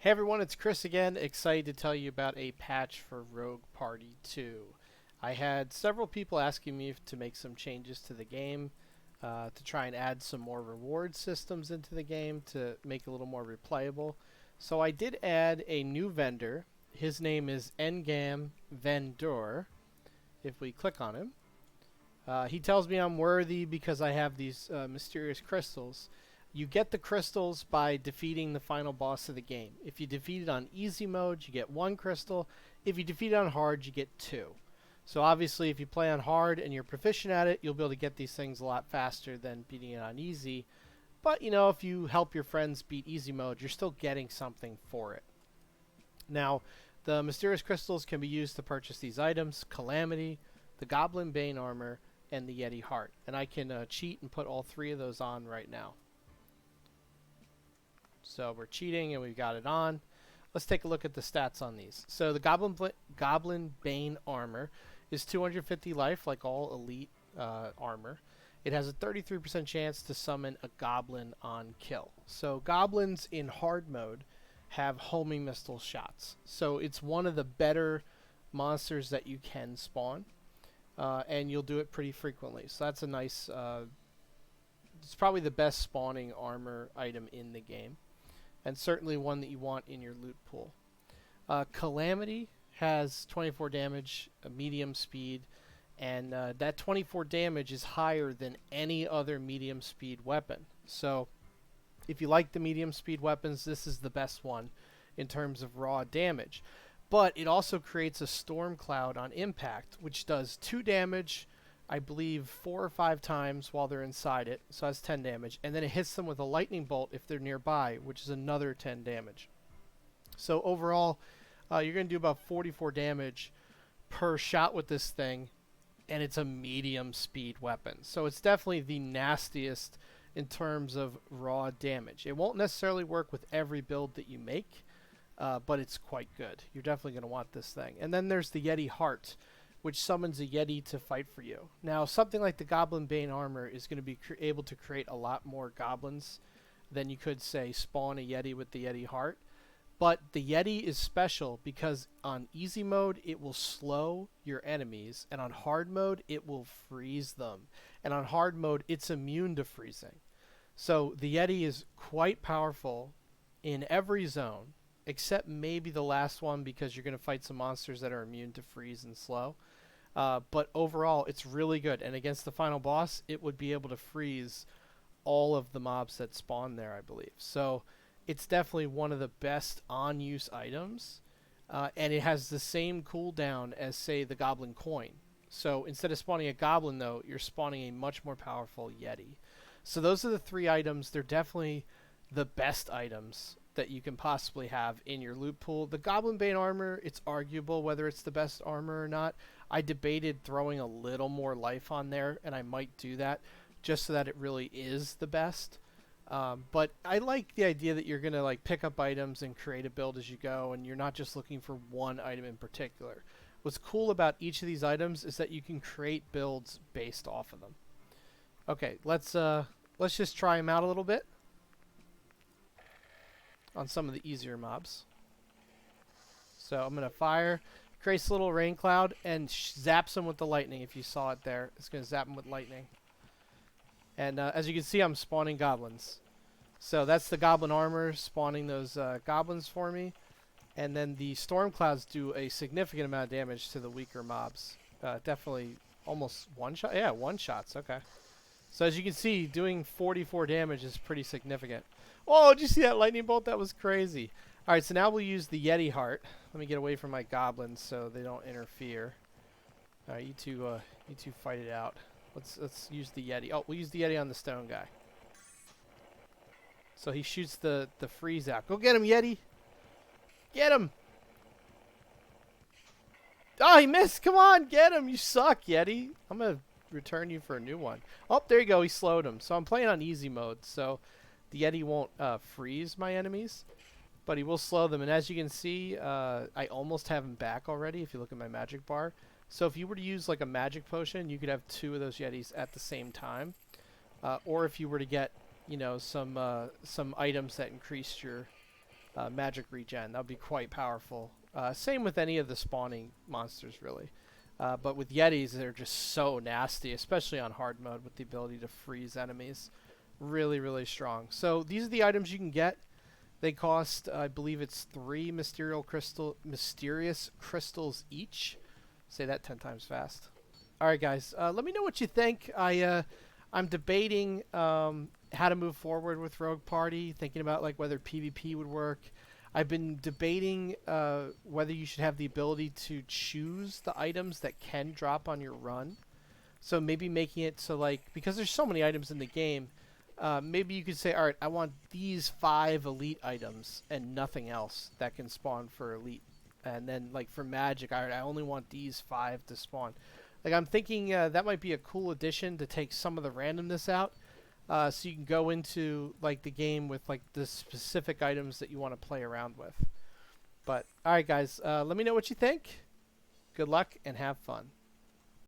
Hey everyone, it's Chris again, excited to tell you about a patch for Rogue Party 2. I had several people asking me to make some changes to the game, to try and add some more reward systems into the game to make it a little more replayable. So I did add a new vendor. His name is Endgame Vendor. If we click on him, he tells me I'm worthy because I have these mysterious crystals. You get the crystals by defeating the final boss of the game. If you defeat it on easy mode, you get 1 crystal. If you defeat it on hard, you get 2. So obviously, if you play on hard and you're proficient at it, you'll be able to get these things a lot faster than beating it on easy. But, you know, if you help your friends beat easy mode, you're still getting something for it. Now, the mysterious crystals can be used to purchase these items: Calamity, the Goblin Bane armor, and the Yeti heart. And I can cheat and put all 3 of those on right now. So we're cheating and we've got it on. Let's take a look at the stats on these. So the Goblin Bane armor is 250 life, like all elite armor. It has a 33% chance to summon a goblin on kill. So goblins in hard mode have homing missile shots. So it's one of the better monsters that you can spawn, and you'll do it pretty frequently. So that's a nice, it's probably the best spawning armor item in the game, and certainly one that you want in your loot pool. Calamity has 24 damage, a medium speed, and that 24 damage is higher than any other medium speed weapon. So if you like the medium speed weapons, this is the best one in terms of raw damage. But it also creates a storm cloud on impact, which does 2 damage, I believe 4 or 5 times while they're inside it, so that's 10 damage, and then it hits them with a lightning bolt if they're nearby, which is another 10 damage. So overall, you're going to do about 44 damage per shot with this thing, and it's a medium speed weapon. So it's definitely the nastiest in terms of raw damage. It won't necessarily work with every build that you make, but it's quite good. You're definitely going to want this thing. And then there's the Yeti heart, which summons a Yeti to fight for you. Now, something like the Goblin Bane armor is going to be able to create a lot more goblins than you could, say, spawn a Yeti with the Yeti heart. But the Yeti is special because on easy mode, it will slow your enemies, and on hard mode, it will freeze them. And on hard mode, it's immune to freezing. So the Yeti is quite powerful in every zone, except maybe the last one, because you're going to fight some monsters that are immune to freeze and slow. But overall, it's really good. And against the final boss, it would be able to freeze all of the mobs that spawn there, I believe. So it's definitely one of the best on-use items. And it has the same cooldown as, say, the Goblin Coin. So instead of spawning a Goblin, though, you're spawning a much more powerful Yeti. So those are the 3 items. They're definitely the best items that you can possibly have in your loot pool. The Goblin Bane armor, it's arguable whether it's the best armor or not. I debated throwing a little more life on there, and I might do that just so that it really is the best. But I like the idea that you're going to like pick up items and create a build as you go, and you're not just looking for one item in particular. What's cool about each of these items is that you can create builds based off of them. Okay, let's just try them out a little bit on some of the easier mobs. So I'm going to fire, creates a little rain cloud, and zaps them with the lightning. If you saw it there, it's going to zap them with lightning. And as you can see, I'm spawning goblins. So that's the goblin armor spawning those goblins for me. And then the storm clouds do a significant amount of damage to the weaker mobs. Definitely almost one shot. Yeah, one shots. Okay. So as you can see, doing 44 damage is pretty significant. Oh, did you see that lightning bolt? That was crazy. All right, so now we'll use the Yeti heart. Let me get away from my goblins so they don't interfere. All right, you two fight it out. Let's use the Yeti. Oh, we'll use the Yeti on the stone guy. So he shoots the freeze out. Go get him, Yeti. Get him. Oh, he missed. Come on, get him. You suck, Yeti. I'm going to return you for a new one. Oh, there you go. He slowed him. So I'm playing on easy mode, so the Yeti won't freeze my enemies, but he will slow them. And as you can see, I almost have him back already if you look at my magic bar. So if you were to use like a magic potion, you could have 2 of those Yetis at the same time. Or if you were to get, you know, some items that increase your magic regen. That would be quite powerful. Same with any of the spawning monsters, really. But with Yetis, they're just so nasty, especially on hard mode with the ability to freeze enemies. Really, really strong. So these are the items you can get. They cost, I believe it's 3 mysterious crystals each. Say that 10 times fast. All right, guys. Let me know what you think. I'm debating how to move forward with Rogue Party, thinking about like whether PvP would work. I've been debating whether you should have the ability to choose the items that can drop on your run. So maybe making it so like, because there's so many items in the game, maybe you could say, all right, I want these 5 elite items and nothing else that can spawn for elite. And then like for magic, all right, I only want these 5 to spawn. Like I'm thinking that might be a cool addition to take some of the randomness out. So you can go into like the game with like the specific items that you want to play around with. But all right, guys, let me know what you think. Good luck and have fun.